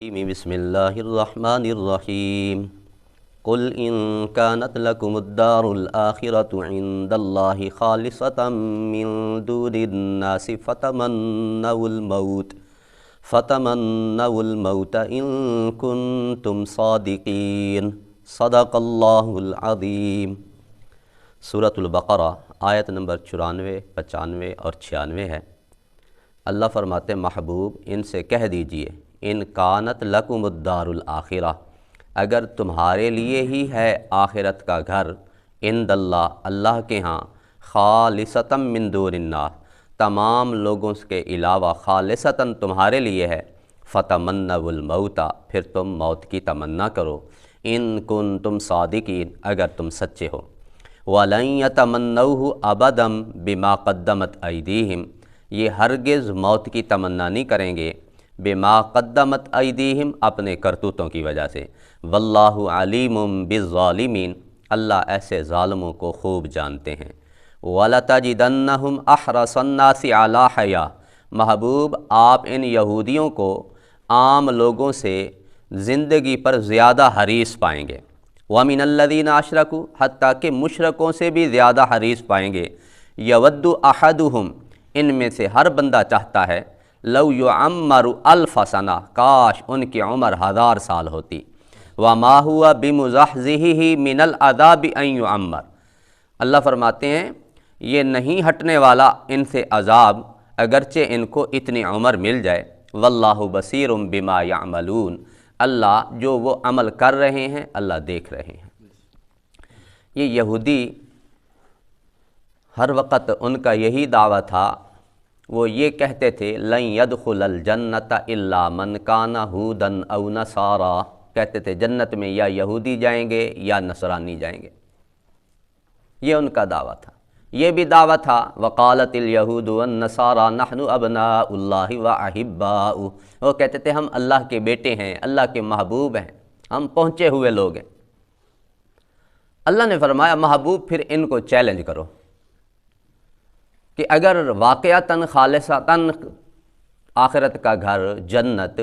بسم اللہ الرحمن الرحیم قل ان كانت لكم الدار الآخرة عند اللہ خالصة من دون الناس فتمنوا الموت ان کنتم صادقین صدق اللہ العظیم۔ سورۃ البقرہ آیت نمبر 94، 95 اور 96 ہے۔ اللہ فرماتے محبوب ان سے کہہ دیجئے ان کانت لکم الدار الآخرہ، اگر تمہارے لیے ہی ہے آخرت کا گھر، عند اللہ اللہ کے ہاں، خالصۃ من دون الناس تمام لوگوں کے علاوہ خالصۃ تمہارے لیے ہے، فتمنوا الموت پھر تم موت کی تمنا کرو، ان کنتم صادقین اگر تم سچے ہو، وَلَن يَتَمَنَّوْهُ أَبَدًا بِمَا قَدَّمَتْ أَيْدِيهِمْ یہ ہرگز موت کی تمنا نہیں کریں گے بما قدمت ایدیہم اپنے کرتوتوں کی وجہ سے، واللہ علیم بالظالمین اللہ ایسے ظالموں کو خوب جانتے ہیں۔ وَلَتَجِدَنَّهُمْ أَحْرَصَ النَّاسِ عَلَىٰ حَيَاةٍ محبوب آپ ان یہودیوں کو عام لوگوں سے زندگی پر زیادہ حریص پائیں گے، وَمِنَ الَّذِينَ أَشْرَكُوا حتیٰ کہ مشرکوں سے بھی زیادہ حریص پائیں گے، یَوَدُّ أَحَدُهُمْ ان میں سے ہر بندہ چاہتا ہے، لو یعمر الف سنہ کاش ان کی عمر 1000 سال ہوتی، وما ہوا بمزحزحہ من العذاب ان یعمر اللہ فرماتے ہیں یہ نہیں ہٹنے والا ان سے عذاب اگرچہ ان کو اتنی عمر مل جائے، واللہ بصیر بما یعملون اللہ جو وہ عمل کر رہے ہیں اللہ دیکھ رہے ہیں۔ یہ یہودی ہر وقت ان کا یہی دعویٰ تھا، وہ یہ کہتے تھے لن يدخل الجنت الا من کان ہودا او نصارا، کہتے تھے جنت میں یا یہودی جائیں گے یا نصرانی جائیں گے، یہ ان کا دعویٰ تھا۔ یہ بھی دعویٰ تھا وقالت اليہود والنصارى نحن ابناء اللہ واحباؤہ، وہ کہتے تھے ہم اللہ کے بیٹے ہیں، اللہ کے محبوب ہیں، ہم پہنچے ہوئے لوگ ہیں۔ اللہ نے فرمایا محبوب پھر ان کو چیلنج کرو کہ اگر واقعتاً خالصتاً آخرت کا گھر جنت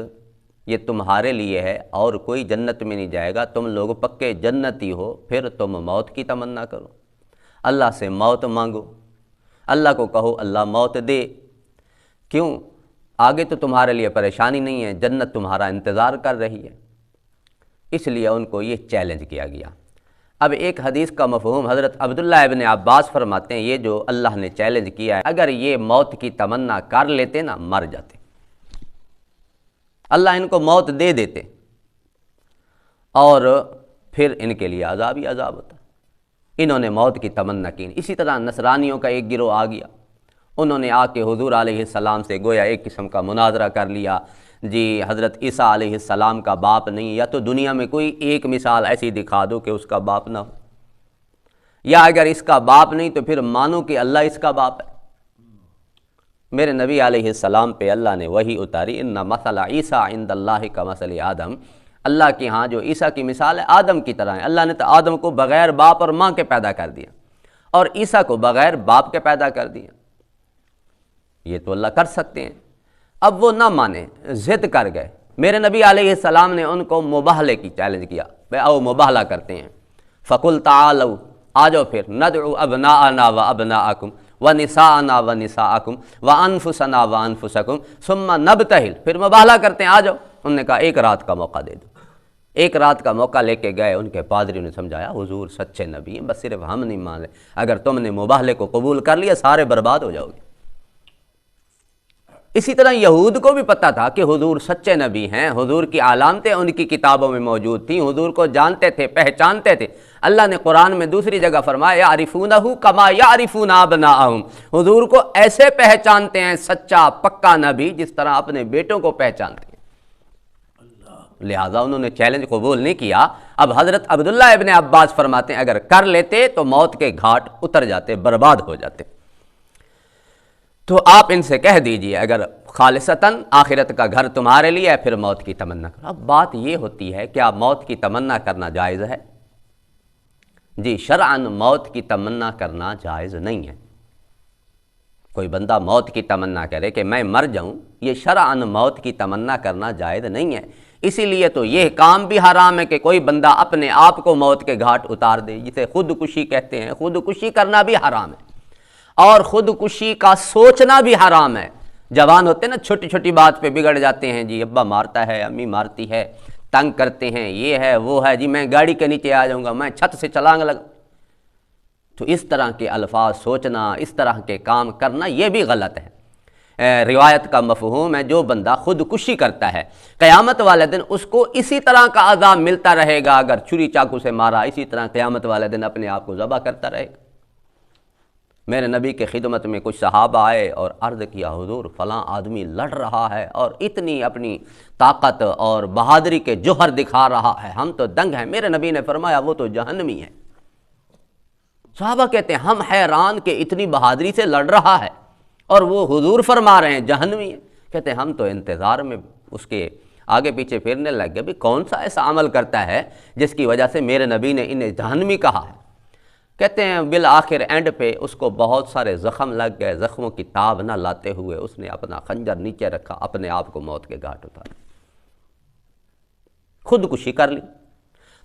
یہ تمہارے لیے ہے اور کوئی جنت میں نہیں جائے گا، تم لوگ پکے جنتی ہو، پھر تم موت کی تمنا کرو، اللہ سے موت مانگو، اللہ کو کہو اللہ موت دے، کیوں آگے تو تمہارے لیے پریشانی نہیں ہے، جنت تمہارا انتظار کر رہی ہے۔ اس لیے ان کو یہ چیلنج کیا گیا۔ اب ایک حدیث کا مفہوم حضرت عبداللہ ابن عباس فرماتے ہیں یہ جو اللہ نے چیلنج کیا ہے اگر یہ موت کی تمنا کر لیتے نا مر جاتے، اللہ ان کو موت دے دیتے اور پھر ان کے لیے عذاب ہی عذاب ہوتا۔ انہوں نے موت کی تمنا کی۔ اسی طرح نصرانیوں کا ایک گروہ آ گیا، انہوں نے آ کے حضور علیہ السلام سے گویا ایک قسم کا مناظرہ کر لیا، جی حضرت عیسیٰ علیہ السلام کا باپ نہیں، یا تو دنیا میں کوئی ایک مثال ایسی دکھا دو کہ اس کا باپ نہ ہو، یا اگر اس کا باپ نہیں تو پھر مانو کہ اللہ اس کا باپ ہے۔ میرے نبی علیہ السلام پہ اللہ نے وحی اتاری ان مثل عیسیٰ عند اللہ کا مثل آدم، اللہ کے ہاں جو عیسیٰ کی مثال ہے آدم کی طرح ہے۔ اللہ نے تو آدم کو بغیر باپ اور ماں کے پیدا کر دیا اور عیسیٰ کو بغیر باپ کے پیدا کر دیا، یہ تو اللہ کر سکتے ہیں۔ اب وہ نہ مانے، ضد کر گئے، میرے نبی علیہ السلام نے ان کو مباہلے کی چیلنج کیا، بھئی آؤ مباہلہ کرتے ہیں، فَقُلْ تَعَالَوْا آ جاؤ پھر نَدْعُ أَبْنَاءَنَا وَأَبْنَاءَكُمْ وَنِسَاءَنَا وَنِسَاءَكُمْ وَأَنفُسَنَا وَأَنفُسَكُمْ ثُمَّ نَبْتَهِلْ پھر مباہلہ کرتے ہیں، آ جاؤ۔ انہوں نے کہا ایک رات کا موقع دے دو۔ ایک رات کا موقع لے کے گئے، ان کے پادریوں نے سمجھایا حضور سچے نبی ہیں، بس صرف ہم نہیں مان رہے، اگر تم نے مباہلے کو قبول کر لیا سارے برباد ہو جاؤ گے۔ اسی طرح یہود کو بھی پتہ تھا کہ حضور سچے نبی ہیں، حضور کی علامتیں ان کی کتابوں میں موجود تھیں، حضور کو جانتے تھے، پہچانتے تھے۔ اللہ نے قرآن میں دوسری جگہ فرمایا یعرفونہ کما یعرفون ابناءہم، حضور کو ایسے پہچانتے ہیں سچا پکا نبی جس طرح اپنے بیٹوں کو پہچانتے ہیں۔ لہٰذا انہوں نے چیلنج قبول نہیں کیا۔ اب حضرت عبداللہ ابن عباس فرماتے ہیں اگر کر لیتے تو موت کے گھاٹ اتر جاتے، برباد ہو جاتے۔ تو آپ ان سے کہہ دیجئے اگر خالصتاً آخرت کا گھر تمہارے لیے ہے پھر موت کی تمنا کرو۔ اب بات یہ ہوتی ہے کیا موت کی تمنا کرنا جائز ہے؟ جی شرعاً موت کی تمنا کرنا جائز نہیں ہے۔ کوئی بندہ موت کی تمنا کرے کہ میں مر جاؤں، یہ شرعاً موت کی تمنا کرنا جائز نہیں ہے، اسی لیے تو یہ کام بھی حرام ہے کہ کوئی بندہ اپنے آپ کو موت کے گھاٹ اتار دے، جسے خودکشی کہتے ہیں۔ خودکشی کرنا بھی حرام ہے، اور خودکشی کا سوچنا بھی حرام ہے۔ جوان ہوتے ہیں نا، چھوٹی چھوٹی بات پہ بگڑ جاتے ہیں، جی ابا مارتا ہے، امی مارتی ہے، تنگ کرتے ہیں، یہ ہے وہ ہے، جی میں گاڑی کے نیچے آ جاؤں گا، میں چھت سے چھلانگ لگ۔ تو اس طرح کے الفاظ سوچنا، اس طرح کے کام کرنا، یہ بھی غلط ہے۔ روایت کا مفہوم ہے جو بندہ خودکشی کرتا ہے قیامت والے دن اس کو اسی طرح کا عذاب ملتا رہے گا، اگر چھری چاقو سے مارا اسی طرح قیامت والے دن اپنے آپ کو ذبح کرتا رہے گا۔ میرے نبی کے خدمت میں کچھ صحابہ آئے اور عرض کیا، حضور فلاں آدمی لڑ رہا ہے اور اتنی اپنی طاقت اور بہادری کے جوہر دکھا رہا ہے، ہم تو دنگ ہیں۔ میرے نبی نے فرمایا وہ تو جہنمی ہے۔ صحابہ کہتے ہیں ہم حیران کہ اتنی بہادری سے لڑ رہا ہے اور وہ حضور فرما رہے ہیں جہنمی ہے۔ کہتے ہیں ہم تو انتظار میں اس کے آگے پیچھے پھرنے لگ گئے، بھی کون سا ایسا عمل کرتا ہے جس کی وجہ سے میرے نبی نے انہیں جہنمی کہا ہے۔ کہتے ہیں بالآخر اینڈ پہ اس کو بہت سارے زخم لگ گئے، زخموں کی تاب نہ لاتے ہوئے اس نے اپنا خنجر نیچے رکھا، اپنے آپ کو موت کے گھاٹ اتارا، خودکشی کر لی۔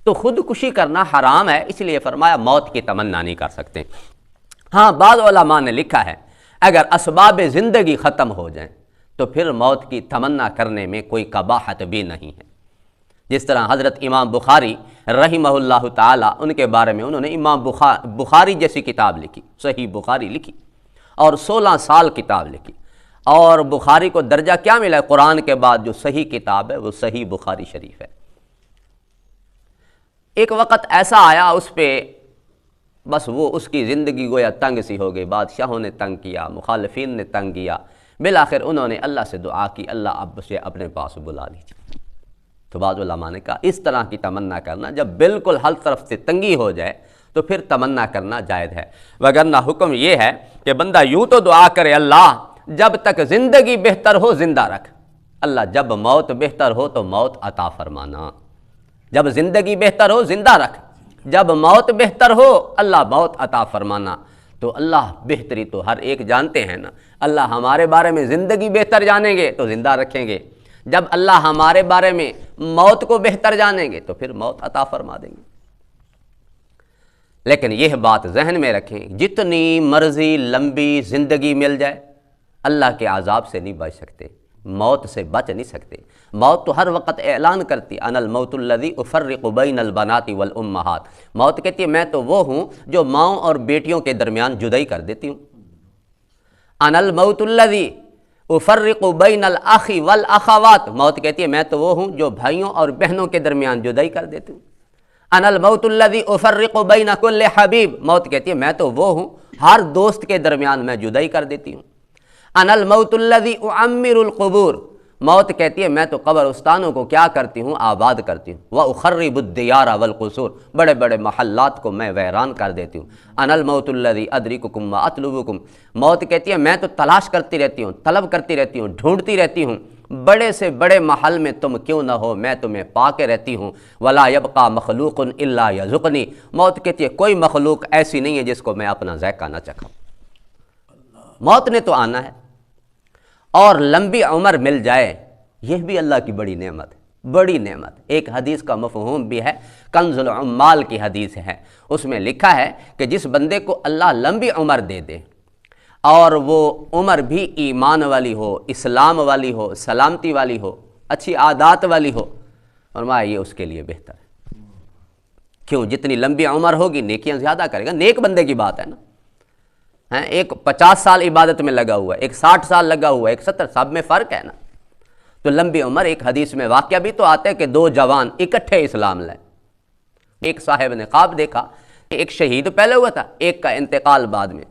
تو خودکشی کرنا حرام ہے، اس لیے فرمایا موت کی تمنا نہیں کر سکتے۔ ہاں بعض علماء نے لکھا ہے اگر اسباب زندگی ختم ہو جائیں تو پھر موت کی تمنا کرنے میں کوئی قباحت بھی نہیں ہے۔ جس طرح حضرت امام بخاری رحمہ اللہ تعالی، ان کے بارے میں انہوں نے امام بخاری جیسی کتاب لکھی، صحیح بخاری لکھی، اور 16 سال کتاب لکھی، اور بخاری کو درجہ کیا ملا ہے؟ قرآن کے بعد جو صحیح کتاب ہے وہ صحیح بخاری شریف ہے۔ ایک وقت ایسا آیا اس پہ بس وہ اس کی زندگی گویا تنگ سی ہو گئی، بادشاہوں نے تنگ کیا، مخالفین نے تنگ کیا، بالآخر انہوں نے اللہ سے دعا کی، اللہ اب اسے اپنے پاس بلا لیجیے۔ تو بعض علماء نے کہا اس طرح کی تمنا کرنا جب بالکل ہر طرف سے تنگی ہو جائے تو پھر تمنا کرنا جائز ہے، وگرنہ حکم یہ ہے کہ بندہ یوں تو دعا کرے اللہ جب تک زندگی بہتر ہو زندہ رکھ، اللہ جب موت بہتر ہو تو موت عطا فرمانا، جب زندگی بہتر ہو زندہ رکھ، جب موت بہتر ہو اللہ موت عطا فرمانا۔ تو اللہ بہتری تو ہر ایک جانتے ہیں نا، اللہ ہمارے بارے میں زندگی بہتر جانیں گے تو زندہ رکھیں گے، جب اللہ ہمارے بارے میں موت کو بہتر جانیں گے تو پھر موت عطا فرما دیں گے۔ لیکن یہ بات ذہن میں رکھیں، جتنی مرضی لمبی زندگی مل جائے اللہ کے عذاب سے نہیں بچ سکتے، موت سے بچ نہیں سکتے۔ موت تو ہر وقت اعلان کرتی، انا الموت الذی افرق بین البنات والامہات، موت کہتی ہے میں تو وہ ہوں جو ماؤں اور بیٹیوں کے درمیان جدائی کر دیتی ہوں۔ انا الموت الذی افرق بین الاخ والاخوات، موت کہتی ہے میں تو وہ ہوں جو بھائیوں اور بہنوں کے درمیان جدائی کر دیتی ہوں۔ انا الموت الذی افرق بین کل حبیب، موت کہتی ہے میں تو وہ ہوں ہر دوست کے درمیان میں جدائی کر دیتی ہوں۔ انا الموت الذی اعمر القبور، موت کہتی ہے میں تو قبرستانوں کو کیا کرتی ہوں؟ آباد کرتی ہوں۔ واخرب الدیار والقصور، بڑے بڑے محلات کو میں ویران کر دیتی ہوں۔ انا الموت الذی ادرککم واطلبکم، موت کہتی ہے میں تو تلاش کرتی رہتی ہوں، طلب کرتی رہتی ہوں، ڈھونڈتی رہتی ہوں، بڑے سے بڑے محل میں تم کیوں نہ ہو میں تمہیں پا کے رہتی ہوں۔ ولا یبقى مخلوق الا یذقنی، موت کہتی ہے کوئی مخلوق ایسی نہیں ہے جس کو میں اپنا ذائقہ نہ چکھاؤں۔ موت نے تو آنا ہے، اور لمبی عمر مل جائے یہ بھی اللہ کی بڑی نعمت ہے، بڑی نعمت۔ ایک حدیث کا مفہوم بھی ہے، کنز العمال کی حدیث ہے، اس میں لکھا ہے کہ جس بندے کو اللہ لمبی عمر دے دے اور وہ عمر بھی ایمان والی ہو، اسلام والی ہو، سلامتی والی ہو، اچھی عادات والی ہو، فرمایا یہ اس کے لیے بہتر ہے۔ کیوں؟ جتنی لمبی عمر ہوگی نیکیاں زیادہ کرے گا، نیک بندے کی بات ہے نا۔ ایک 50 سال عبادت میں لگا ہوا ہے، ایک 60 سال لگا ہوا ہے، ایک 70، سب میں فرق ہے نا۔ تو لمبی عمر، ایک حدیث میں واقعہ بھی تو آتا ہے کہ 2 جوان اکٹھے اسلام لائے۔ ایک صاحب نے خواب دیکھا کہ ایک شہید پہلے ہوا تھا، ایک کا انتقال بعد میں،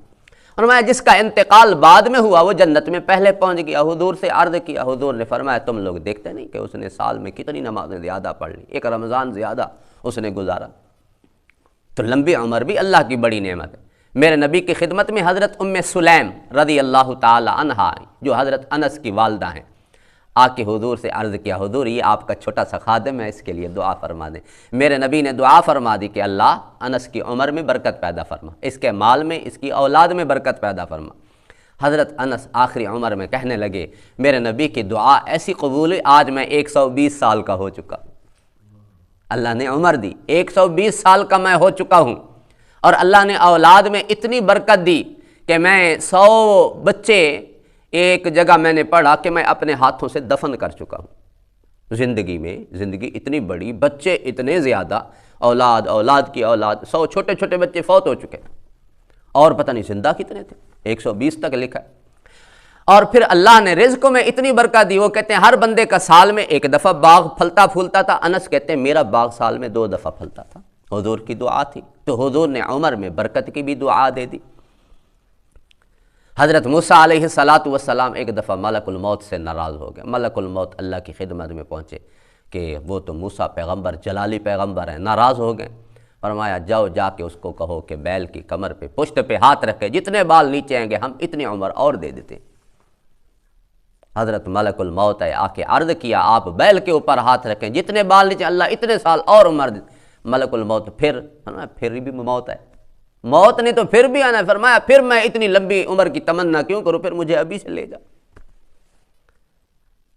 فرمایا جس کا انتقال بعد میں ہوا وہ جنت میں پہلے پہنچ گیا۔ حضور سے عرض کیا، حضور نے فرمایا تم لوگ دیکھتے نہیں کہ اس نے سال میں کتنی نمازیں زیادہ پڑھ لی، ایک رمضان زیادہ اس نے گزارا۔ تو لمبی عمر بھی اللہ کی بڑی نعمت ہے۔ میرے نبی کی خدمت میں حضرت ام سلیم رضی اللہ تعالی عنہا جو حضرت انس کی والدہ ہیں، آ کے حضور سے عرض کیا، حضور یہ آپ کا چھوٹا سا خادم ہے، اس کے لیے دعا فرما دیں۔ میرے نبی نے دعا فرما دی کہ اللہ انس کی عمر میں برکت پیدا فرما، اس کے مال میں، اس کی اولاد میں برکت پیدا فرما۔ حضرت انس آخری عمر میں کہنے لگے میرے نبی کی دعا ایسی قبول ہوئی، آج میں 120 سال کا ہو چکا، اللہ نے عمر دی، 120 سال کا میں ہو چکا ہوں، اور اللہ نے اولاد میں اتنی برکت دی کہ میں 100 بچے ایک جگہ میں نے پڑھا کہ میں اپنے ہاتھوں سے دفن کر چکا ہوں۔ زندگی اتنی بڑی، بچے اتنے زیادہ، اولاد کی اولاد، 100 چھوٹے چھوٹے بچے فوت ہو چکے، اور پتہ نہیں زندہ کتنے تھے، 120 تک لکھا ہے۔ اور پھر اللہ نے رزق میں اتنی برکت دی، وہ کہتے ہیں ہر بندے کا سال میں ایک دفعہ باغ پھلتا پھولتا تھا، انس کہتے ہیں میرا باغ سال میں 2 دفعہ پھلتا تھا، حضور کی دعا تھی، تو حضور نے عمر میں برکت کی بھی دعا دے دی۔ حضرت موسیٰ علیہ السلام ایک دفعہ ملک الموت سے ناراض ہو گئے، ملک الموت اللہ کی خدمت میں پہنچے کہ وہ تو موسیٰ پیغمبر جلالی پیغمبر ہیں، ناراض ہو گئے، فرمایا جاؤ جا کے اس کو کہو کہ بیل کی کمر پہ پشت پہ ہاتھ رکھے، جتنے بال نیچے آئیں گے ہم اتنی عمر اور دے دیتے ہیں۔ حضرت ملک الموت ہے، آ کے عرض کیا آپ بیل کے اوپر ہاتھ رکھیں، جتنے بال نیچے اللہ اتنے سال اور عمر دے۔ ملک الموت پھر بھی موت ہے، موت نے تو پھر بھی آنا، فرمایا پھر میں اتنی لمبی عمر کی تمنا کیوں کروں، پھر مجھے ابھی سے لے جا۔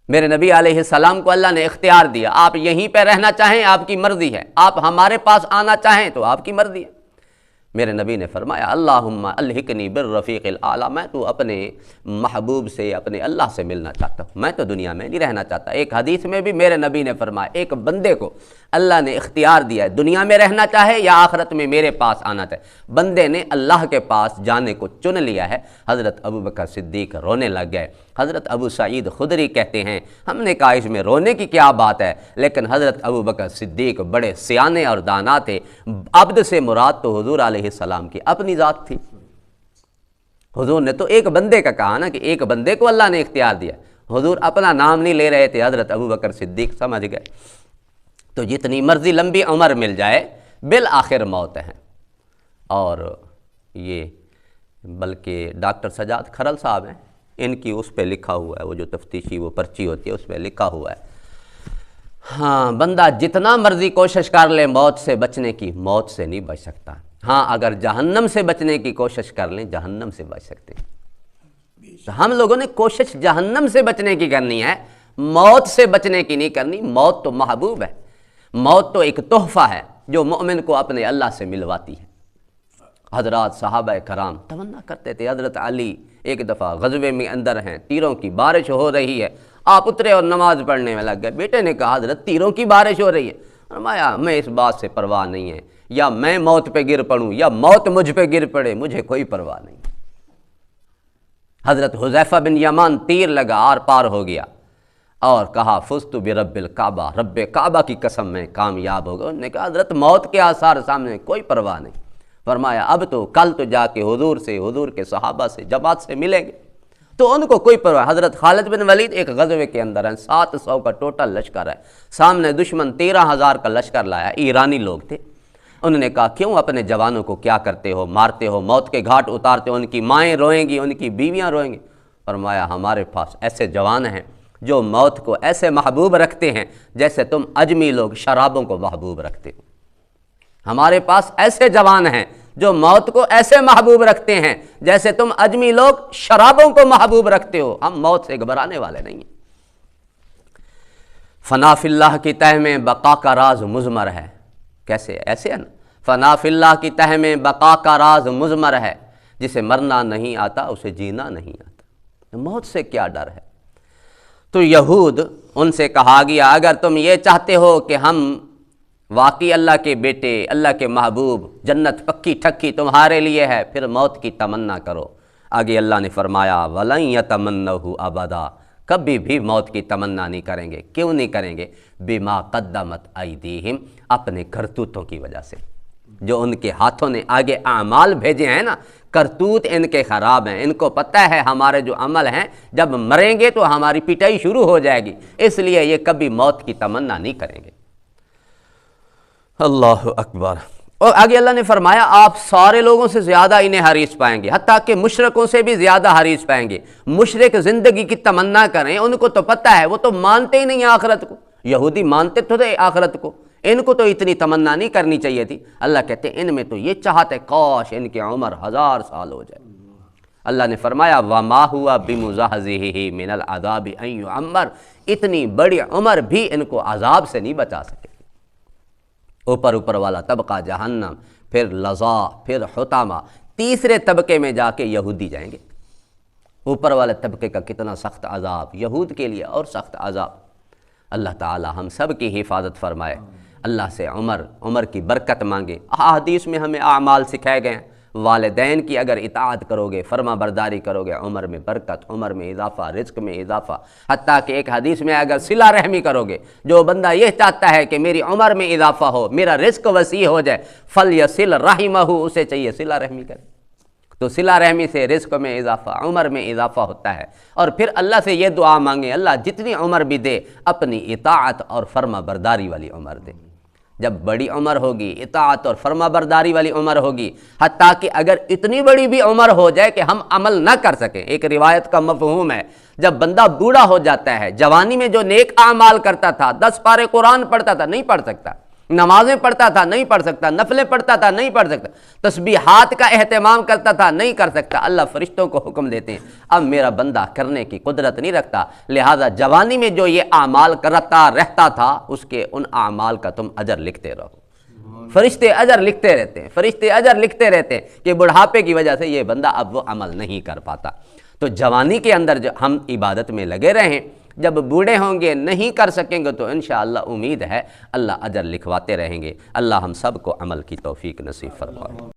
میرے نبی علیہ السلام کو اللہ نے اختیار دیا، آپ یہیں پہ رہنا چاہیں آپ کی مرضی ہے، آپ ہمارے پاس آنا چاہیں تو آپ کی مرضی ہے۔ میرے نبی نے فرمایا اللہم الحقنی بالرفیق الاعلی، میں تو اپنے محبوب سے، اپنے اللہ سے ملنا چاہتا ہوں، میں تو دنیا میں نہیں رہنا چاہتا۔ ایک حدیث میں بھی میرے نبی نے فرمایا ایک بندے کو اللہ نے اختیار دیا ہے، دنیا میں رہنا چاہے یا آخرت میں میرے پاس آنا چاہے۔ بندے نے اللہ کے پاس جانے کو چن لیا ہے۔ حضرت ابوبکر صدیق رونے لگ گئے۔ حضرت ابو سعید خدری کہتے ہیں ہم نے کہا اس میں رونے کی کیا بات ہے، لیکن حضرت ابوبکر صدیق بڑے سیانے اور دانا تھے۔ عبد سے مراد تو حضور علیہ السلام کی اپنی ذات تھی۔ حضور نے تو ایک بندے کا کہا نا کہ ایک بندے کو اللہ نے اختیار دیا، حضور اپنا نام نہیں لے رہے تھے، حضرت ابوبکر صدیق سمجھ گئے تو جتنی مرضی لمبی عمر مل جائے بالآخر موت ہے۔ اور یہ بلکہ ڈاکٹر سجاد کھرل صاحب ہیں، ان کی اس پہ لکھا ہوا ہے، وہ جو تفتیشی وہ پرچی ہوتی ہے اس پہ لکھا ہوا ہے ہاں بندہ جتنا مرضی کوشش کر لے موت سے بچنے کی، موت سے نہیں بچ سکتا۔ ہاں اگر جہنم سے بچنے کی کوشش کر لیں جہنم سے بچ سکتے ہیں۔ تو ہم لوگوں نے کوشش جہنم سے بچنے کی کرنی ہے، موت سے بچنے کی نہیں کرنی۔ موت تو محبوب ہے، موت تو ایک تحفہ ہے جو مومن کو اپنے اللہ سے ملواتی ہے۔ حضرات صحابہ کرام تمنا کرتے تھے، حضرت علی ایک دفعہ غزوے میں اندر ہیں، تیروں کی بارش ہو رہی ہے، آپ اترے اور نماز پڑھنے میں لگ گئے۔ بیٹے نے کہا حضرت تیروں کی بارش ہو رہی ہے، فرمایا میں اس بات سے پرواہ نہیں ہے، یا میں موت پہ گر پڑوں یا موت مجھ پہ گر پڑے، مجھے کوئی پرواہ نہیں۔ حضرت حذیفہ بن یمان تیر لگا آر پار ہو گیا اور کہا فزت برب الکعبہ، رب کعبہ کی قسم میں کامیاب ہو گیا۔ انہوں نے کہا حضرت موت کے آثار سامنے کوئی پرواہ نہیں۔ فرمایا اب تو کل تو جا کے حضور سے، حضور کے صحابہ سے، جماعت سے ملیں گے، تو ان کو کوئی پرواہ۔ حضرت خالد بن ولید ایک غزوے کے اندر ہیں، 700 کا ٹوٹل لشکر ہے، سامنے دشمن 13,000 کا لشکر لایا، ایرانی لوگ تھے۔ انہوں نے کہا کیوں اپنے جوانوں کو کیا کرتے ہو، مارتے ہو، موت کے گھاٹ اتارتے ہو، ان کی مائیں روئیں گی، ان کی بیویاں روئیں گی۔ فرمایا ہمارے پاس ایسے جوان ہیں جو موت کو ایسے محبوب رکھتے ہیں جیسے تم اجمی لوگ شرابوں کو محبوب رکھتے ہو۔ ہمارے پاس ایسے جوان ہیں جو موت کو ایسے محبوب رکھتے ہیں جیسے تم اجمی لوگ شرابوں کو محبوب رکھتے ہو۔ ہم موت سے گھبرانے والے نہیں ہیں۔ فنا فی اللہ کی تہ میں بقا کا راز مضمر ہے۔ کیسے ایسے ہے نا، فنا فی اللہ کی تہ میں بقا کا راز مضمر ہے، جسے مرنا نہیں آتا اسے جینا نہیں آتا۔ موت سے کیا ڈر ہے؟ تو یہود ان سے کہا گیا اگر تم یہ چاہتے ہو کہ ہم واقعی اللہ کے بیٹے، اللہ کے محبوب، جنت پکی ٹھکی تمہارے لیے ہے، پھر موت کی تمنا کرو۔ آگے اللہ نے فرمایا وَلَن يَتَمَنَّوْهُ أَبَدًا، کبھی بھی موت کی تمنا نہیں کریں گے۔ کیوں نہیں کریں گے؟ بِمَا قَدَّمَتْ أَيْدِيهِمْ، اپنے کرتوتوں کی وجہ سے، جو ان کے ہاتھوں نے آگے اعمال بھیجے ہیں نا، کرتوت ان کے خراب ہیں۔ ان کو پتہ ہے ہمارے جو عمل ہیں جب مریں گے تو ہماری پٹائی شروع ہو جائے گی، اس لیے یہ کبھی موت کی تمنا نہیں کریں گے۔ اللہ اکبر۔ اور آگے اللہ نے فرمایا آپ سارے لوگوں سے زیادہ انہیں حریص پائیں گے، حتیٰ کہ مشرکوں سے بھی زیادہ حریص پائیں گے۔ مشرک زندگی کی تمنا کریں، ان کو تو پتہ ہے، وہ تو مانتے ہی نہیں آخرت کو۔ یہودی مانتے تو تھے آخرت کو، ان کو تو اتنی تمنا نہیں کرنی چاہیے تھی۔ اللہ کہتے ہیں ان میں تو یہ چاہت ہے کاش ان کی عمر 1000 سال ہو جائے۔ اللہ نے فرمایا وَمَا هُوَ بِمُزَحْزِحِهِ مِنَ الْعَذَابِ أَن يُعَمَّرَ، اتنی بڑی عمر بھی ان کو عذاب سے نہیں بچا سکے۔ اوپر والا طبقہ جہنم، پھر لظا، پھر حطامہ، تیسرے طبقے میں جا کے یہودی جائیں گے۔ اوپر والے طبقے کا کتنا سخت عذاب، یہود کے لیے اور سخت عذاب۔ اللہ تعالی ہم سب کی حفاظت فرمائے، اللہ سے عمر کی برکت مانگے۔ احادیث میں ہمیں اعمال سکھائے گئے ہیں، والدین کی اگر اطاعت کرو گے، فرما برداری کرو گے، عمر میں برکت، عمر میں اضافہ، رزق میں اضافہ، حتیٰ کہ ایک حدیث میں اگر صلہ رحمی کرو گے، جو بندہ یہ چاہتا ہے کہ میری عمر میں اضافہ ہو، میرا رزق وسیع ہو جائے، فَلْيَصِلْ رَحِمَهُ، اسے چاہیے صلہ رحمی کرے۔ تو صلہ رحمی سے رزق میں اضافہ، عمر میں اضافہ ہوتا ہے۔ اور پھر اللہ سے یہ دعا مانگیں، اللہ جتنی عمر بھی دے اپنی اطاعت اور فرما برداری والی عمر دے۔ جب بڑی عمر ہوگی، اطاعت اور فرما برداری والی عمر ہوگی، حتیٰ کہ اگر اتنی بڑی بھی عمر ہو جائے کہ ہم عمل نہ کر سکیں۔ ایک روایت کا مفہوم ہے، جب بندہ بوڑھا ہو جاتا ہے، جوانی میں جو نیک اعمال کرتا تھا، 10 پارے قرآن پڑھتا تھا، نہیں پڑھ سکتا، نمازیں پڑھتا تھا نہیں پڑھ سکتا، نفلیں پڑھتا تھا نہیں پڑھ سکتا، تسبیحات کا اہتمام کرتا تھا نہیں کر سکتا، اللہ فرشتوں کو حکم دیتے ہیں اب میرا بندہ کرنے کی قدرت نہیں رکھتا، لہذا جوانی میں جو یہ اعمال کرتا رہتا تھا اس کے ان اعمال کا تم اجر لکھتے رہو۔ فرشتے اجر لکھتے رہتے ہیں، فرشتے اجر لکھتے رہتے ہیں کہ بڑھاپے کی وجہ سے یہ بندہ اب وہ عمل نہیں کر پاتا۔ تو جوانی کے اندر جو ہم عبادت میں لگے رہیں، جب بوڑھے ہوں گے نہیں کر سکیں گے تو انشاءاللہ امید ہے اللہ اجر لکھواتے رہیں گے۔ اللہ ہم سب کو عمل کی توفیق نصیب فرمائے۔